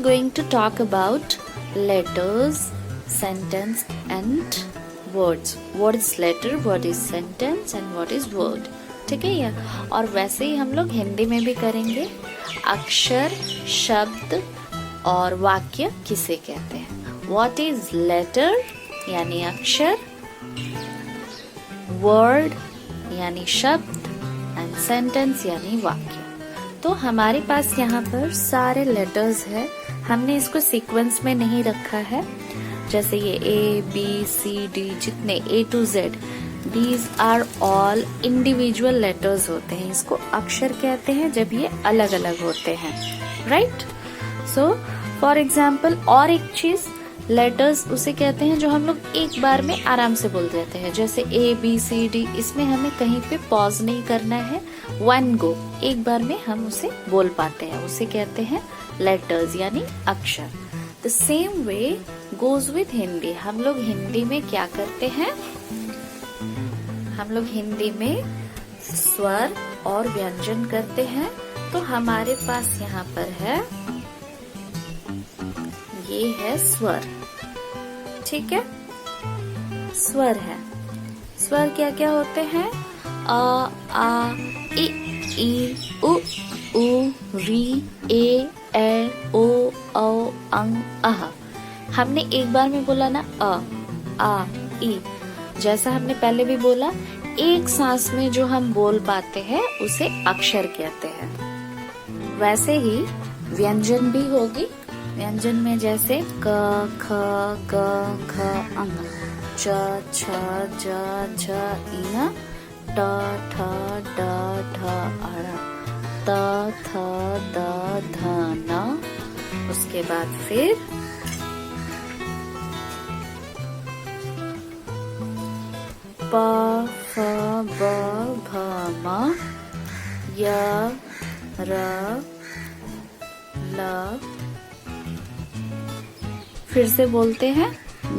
going to talk about letters, sentence and words. What is letter, what is sentence and what is word. ठीक है या? और वैसे ही हम लोग हिंदी में भी करेंगे. अक्षर, शब्द और वाक्य किसे कहते हैं. What is letter यानी अक्षर, word यानी शब्द एंड sentence यानी वाक्य. तो हमारे पास यहाँ पर सारे लेटर्स है. हमने इसको सीक्वेंस में नहीं रखा है. जैसे ये A, B, C, D जितने A to Z, these are all individual letters होते हैं. इसको अक्षर कहते हैं जब ये अलग अलग होते हैं. राइट. सो फॉर एग्जाम्पल और एक चीज, लेटर्स उसे कहते हैं जो हम लोग एक बार में आराम से बोल देते हैं. जैसे A, B, C, D, इसमें हमें कहीं पे पॉज नहीं करना है. वन गो, एक बार में हम उसे बोल पाते हैं. उसे कहते हैं लेटर्स यानी अक्षर. The same way goes with Hindi. हम लोग हिंदी में क्या करते हैं, हम लोग हिंदी में स्वर और व्यंजन करते हैं. तो हमारे पास यहाँ पर है, ये है स्वर. ठीक है, स्वर है. स्वर क्या क्या होते हैं? अ, आ, इ, उ, री, ए, ओ, औ, अंग, अह. हमने एक बार में बोला ना अ, आ, ई. जैसा हमने पहले भी बोला, एक सांस में जो हम बोल पाते हैं उसे अक्षर कहते हैं. वैसे ही व्यंजन भी होगी. व्यंजन में जैसे क, ख, ग, घ, अंग, च, छ, ज, झ, इ, ट, ठ, ड, ढ, अ, त, थ, द, ध, न. उसके बाद फिर प, फ, ब, भ, म, य, र, ल. फिर से बोलते हैं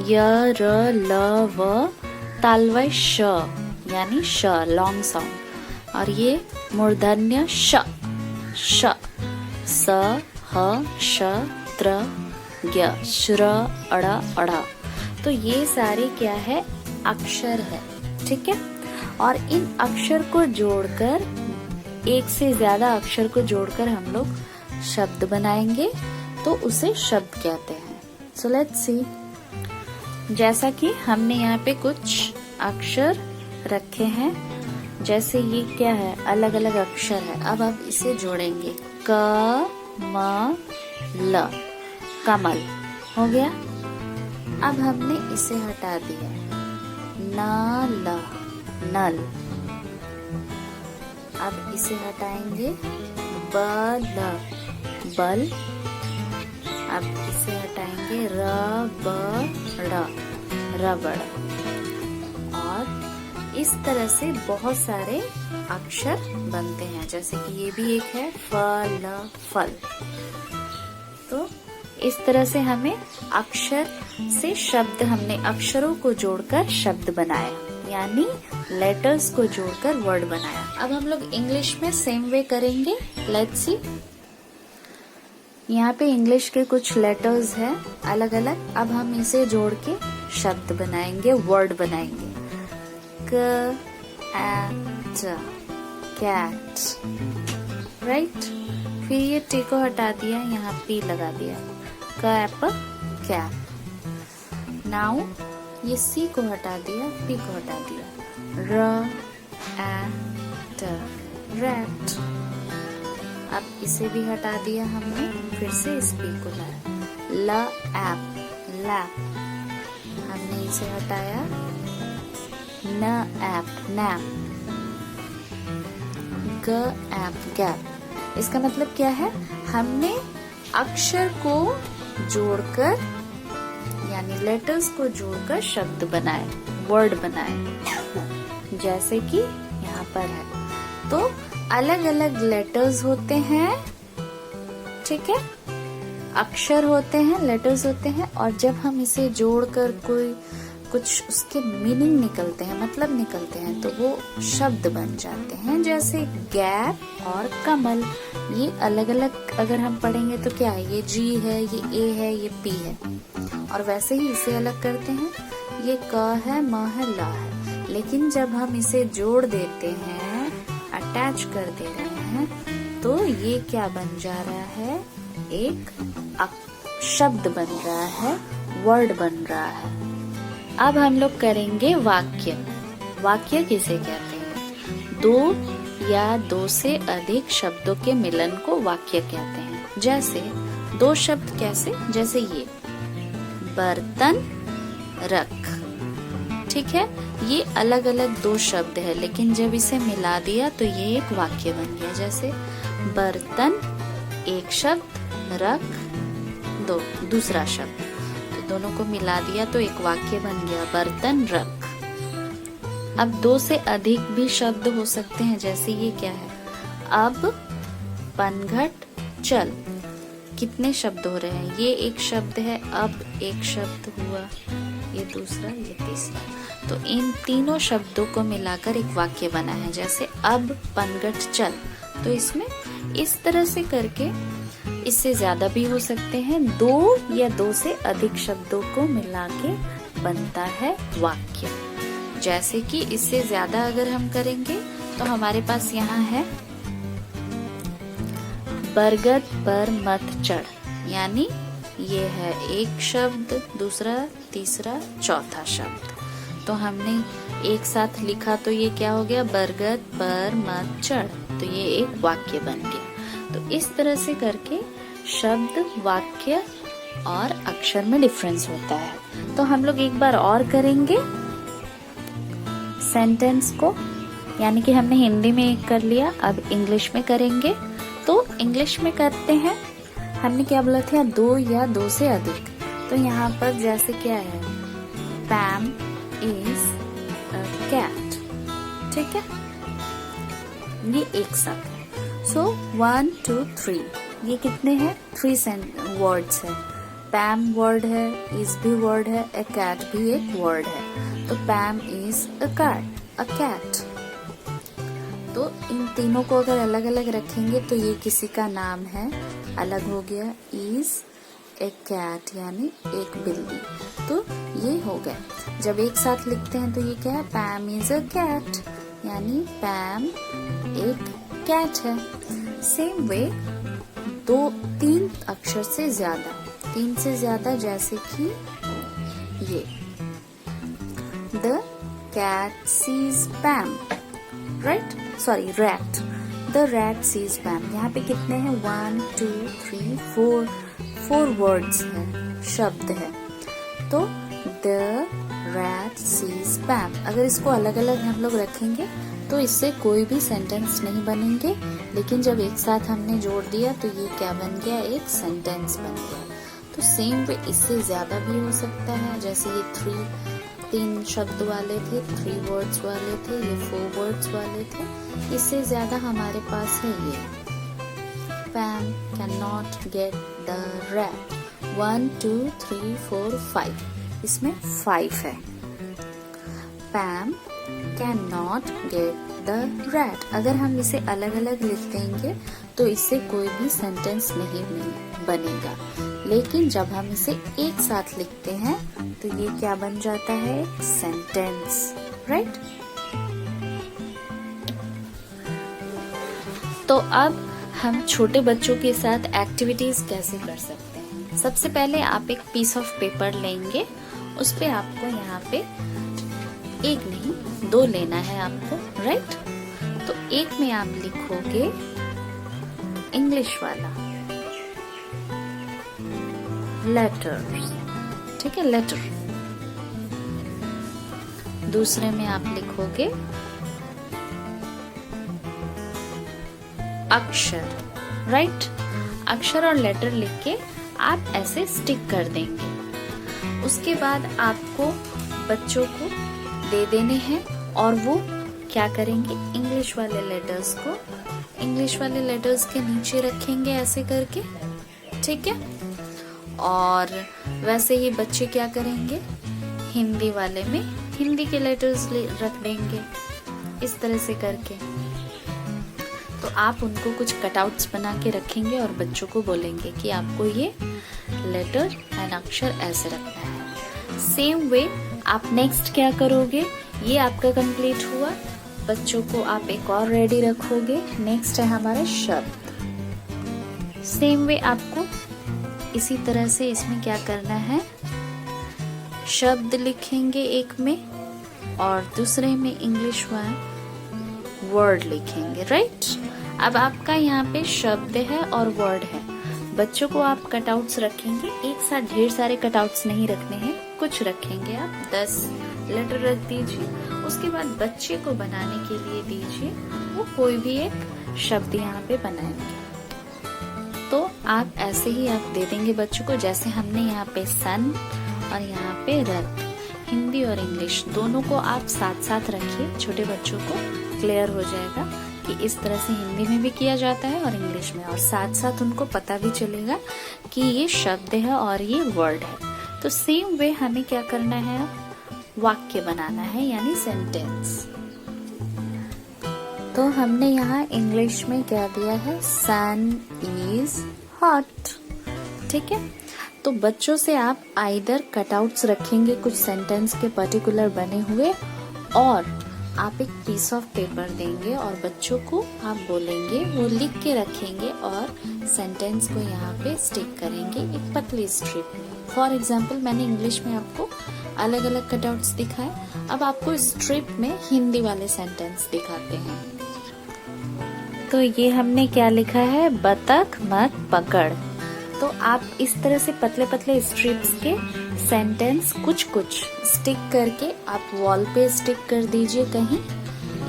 य, र, ल, व, तालवय श यानी श, लॉन्ग साउंड. और ये मूर्धन्य श, श, स, ह, श, त्र, ज्ञ, श्र, अड़, अढ़. तो ये सारे क्या है, अक्षर है. ठीक है. और इन अक्षर को जोड़कर, एक से ज्यादा अक्षर को जोड़कर हम लोग शब्द बनाएंगे तो उसे शब्द कहते हैं. So let's see. जैसा कि हमने यहाँ पे कुछ अक्षर रखे हैं. जैसे ये क्या है, अलग अलग अक्षर है. अब आप इसे जोड़ेंगे. क, म, ल, कमल हो गया. अब हमने इसे हटा दिया. न, ल, नल. अब इसे हटाएंगे. ब, ल, बल. अब इसे हटाएंगे. र, ब, ड़, रबड़. और इस तरह से बहुत सारे अक्षर बनते हैं. जैसे कि ये भी एक है, फल, फल. तो इस तरह से हमें अक्षर से शब्द, हमने अक्षरों को जोड़कर शब्द बनाया, यानी लेटर्स को जोड़कर वर्ड बनाया. अब हम लोग इंग्लिश में सेम वे करेंगे. Let's see. यहाँ पे इंग्लिश के कुछ लेटर्स हैं अलग अलग. अब हम इसे जोड़ के शब्द बनाएंगे, वर्ड बनाएंगे. क, एट, कैट. राइट. फिर ये टी को हटा दिया, यहाँ पी लगा दिया. Cap, cap. नाउ ये सी को हटा दिया, पी को हटा दिया. र, एट, रैट. अब इसे भी हटा दिया हमने. फिर से इस पी को लाया. ल, एप, लैप. हमने इसे हटाया. न, एप, नैप. ग, एप, गैप. इसका मतलब क्या है, हमने अक्षर को जोड़कर, यानी लेटर्स को जोड़कर शब्द बनाए, वर्ड बनाए. जैसे कि यहाँ पर है. तो अलग अलग लेटर्स होते हैं. ठीक है, अक्षर होते हैं, लेटर्स होते हैं. और जब हम इसे जोड़कर कुछ उसके मीनिंग निकलते हैं, मतलब निकलते हैं, तो वो शब्द बन जाते हैं। जैसे गैप और कमल, ये अलग अलग अगर हम पढ़ेंगे तो क्या है, ये जी है, ये ए है, ये पी है। और वैसे ही इसे अलग करते हैं, ये क है, म है, ला है। लेकिन जब हम इसे जोड़ देते हैं, अटैच कर दे रहे हैं, तो ये क्या बन जा रहा है, एक शब्द बन रहा है, वर्ड बन रहा है। अब हम लोग करेंगे वाक्य। वाक्य किसे कहते हैं? दो या दो से अधिक शब्दों के मिलन को वाक्य कहते हैं। जैसे दो शब्द कैसे, जैसे ये बर्तन रख, ठीक है, ये अलग अलग दो शब्द है, लेकिन जब इसे मिला दिया तो ये एक वाक्य बन गया। जैसे बर्तन एक शब्द, रख दो दूसरा शब्द, तो दोनों को मिला दिया तो एक वाक्य बन गया, बर्तन रख। अब दो से अधिक भी शब्द हो सकते हैं, जैसे ये क्या है, अब पनघट चल। कितने शब्द हो रहे हैं, ये एक शब्द है, अब एक शब्द हुआ, ये दूसरा, ये तीसरा, तो इन तीनों शब्दों को मिलाकर एक वाक्य बना है। जैसे अब पनघट चल, तो इसमें इस तरह से करके, इससे ज्यादा भी हो सकते हैं, दो या दो से अधिक शब्दों को मिला के बनता है वाक्य। जैसे कि इससे ज्यादा अगर हम करेंगे तो हमारे पास यहाँ है बरगद पर मत चढ़, यानी ये है एक शब्द, दूसरा, तीसरा, चौथा शब्द। तो हमने एक साथ लिखा तो ये क्या हो गया, बरगद पर मत चढ़, तो ये एक वाक्य बन गया। तो इस तरह से करके शब्द, वाक्य और अक्षर में डिफरेंस होता है। तो हम लोग एक बार और करेंगे सेंटेंस को, यानी कि हमने हिंदी में एक कर लिया, अब इंग्लिश में करेंगे। तो इंग्लिश में करते हैं, हमने क्या बोला था, दो या दो से अधिक। तो यहाँ पर जैसे क्या है, पैम इज अ कैट, ठीक है, ये एक साथ है। सो 1 2 3, ये कितने हैं, 3 वर्ड्स है। पैम वर्ड है, इज भी वर्ड है, अ कैट भी एक वर्ड है। तो पैम इज अ कैट। तो इन तीनों को अगर अलग अलग रखेंगे तो ये किसी का नाम है, अलग हो गया, इज ए कैट यानी एक बिल्ली, तो ये हो गया। जब एक साथ लिखते हैं तो ये क्या है, पैम इज अ कैट, यानी पैम एक कैट है। सेम वे दो, तीन अक्षर से ज्यादा, तीन से ज्यादा, जैसे कि ये the cat sees Pam, right, sorry rat, the rat sees Pam. यहाँ पे कितने हैं, 1 2 3 4 वर्ड्स है, शब्द है। तो द रैट सीज पैम, अगर इसको अलग अलग हम लोग रखेंगे तो इससे कोई भी सेंटेंस नहीं बनेंगे, लेकिन जब एक साथ हमने जोड़ दिया तो ये क्या बन गया, एक सेंटेंस बन गया। तो सेम वे इससे ज्यादा भी हो सकता है, जैसे ये 3 शब्द वाले थे, 3 वर्ड्स वाले थे, ये 4 वर्ड्स वाले थे। इससे ज्यादा हमारे पास है ये Pam can not get the rat, 1 2 3 4 5, इसमें 5 है। Pam can not get the rat, अगर हम इसे अलग अलग लिख देंगे तो इससे कोई भी सेंटेंस नहीं बनेगा, लेकिन जब हम इसे एक साथ लिखते हैं तो ये क्या बन जाता है, सेंटेंस, राइट। तो अब हम छोटे बच्चों के साथ एक्टिविटीज कैसे कर सकते हैं। सबसे पहले आप एक पीस ऑफ पेपर लेंगे, उस पे आपको यहाँ पे एक नहीं 2 लेना है आपको, राइट। तो एक में आप लिखोगे इंग्लिश वाला लेटर्स, ठीक है, लेटर। दूसरे में आप लिखोगे अक्षर, राइट। अक्षर और लेटर लिख के आप ऐसे स्टिक कर देंगे। उसके बाद आपको बच्चों को दे देने हैं और वो क्या करेंगे, इंग्लिश वाले लेटर्स को इंग्लिश वाले लेटर्स के नीचे रखेंगे ऐसे करके, ठीक है। और वैसे ही बच्चे क्या करेंगे, हिंदी वाले में हिंदी के लेटर्स रख देंगे, इस तरह से करके। तो आप उनको कुछ कटआउट्स बना के रखेंगे और बच्चों को बोलेंगे कि आपको ये लेटर एंड अक्षर ऐसे रखना है। सेम वे आप नेक्स्ट क्या करोगे, ये आपका कंप्लीट हुआ। बच्चों को आप एक और रेडी रखोगे। नेक्स्ट है हमारा शब्द। सेम वे आपको इसी तरह से इसमें क्या करना है, शब्द लिखेंगे एक में और दूसरे में इंग्लिश वर्ड लिखेंगे, राइट। अब आपका यहाँ पे शब्द है और वर्ड है। बच्चों को आप कटआउट्स रखेंगे, एक साथ ढेर सारे कटआउट्स नहीं रखने हैं, कुछ रखेंगे आप 10 लेटर रख दीजिए। उसके बाद बच्चे को बनाने के लिए दीजिए, वो कोई भी एक शब्द यहाँ पे बनाएंगे। तो आप ऐसे ही आप दे देंगे बच्चों को, जैसे हमने यहाँ पे सन और यहाँ पे रथ, हिंदी और इंग्लिश दोनों को आप साथ साथ रखिए। छोटे बच्चों को क्लियर हो जाएगा कि इस तरह से हिंदी में भी किया जाता है और इंग्लिश में, और साथ साथ उनको पता भी चलेगा कि ये शब्द है और ये वर्ड है। तो सेम वे हमें क्या करना है, वाक्य बनाना है, यानी सेंटेंस। तो हमने यहाँ इंग्लिश में क्या दिया है, सन इज हॉट, ठीक है। तो बच्चों से आप आइदर कटआउट्स रखेंगे कुछ सेंटेंस के पर्टिकुलर बने हुए, और आप एक पीस ऑफ पेपर देंगे और बच्चों को आप बोलेंगे वो लिख के रखेंगे और सेंटेंस को यहाँ पे स्टिक करेंगे एक पतली स्ट्रिप में। फॉर एग्जाम्पल मैंने इंग्लिश में आपको अलग अलग कटआउट्स दिखाए, अब आपको स्ट्रिप में हिंदी वाले सेंटेंस दिखाते हैं। तो ये हमने क्या लिखा है, बतख मत पकड़। तो आप इस तरह से पतले पतले स्ट्रिप्स के सेंटेंस कुछ कुछ स्टिक करके आप वॉल पे स्टिक कर दीजिए कहीं,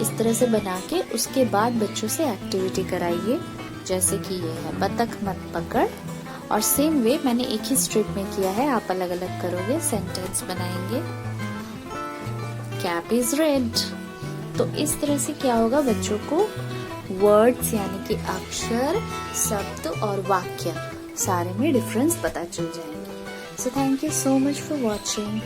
इस तरह से बना के। उसके बाद बच्चों से एक्टिविटी कराइए, जैसे कि ये है बतख मत पकड़, और सेम वे मैंने एक ही स्ट्रिप में किया है, आप अलग अलग करोगे, सेंटेंस बनाएंगे। Cap is red. तो इस तरह से क्या होगा, बच्चों को वर्ड्स यानी कि अक्षर, शब्द और वाक्य सारे में डिफरेंस पता चल जाएंगे। So thank you so much for watching.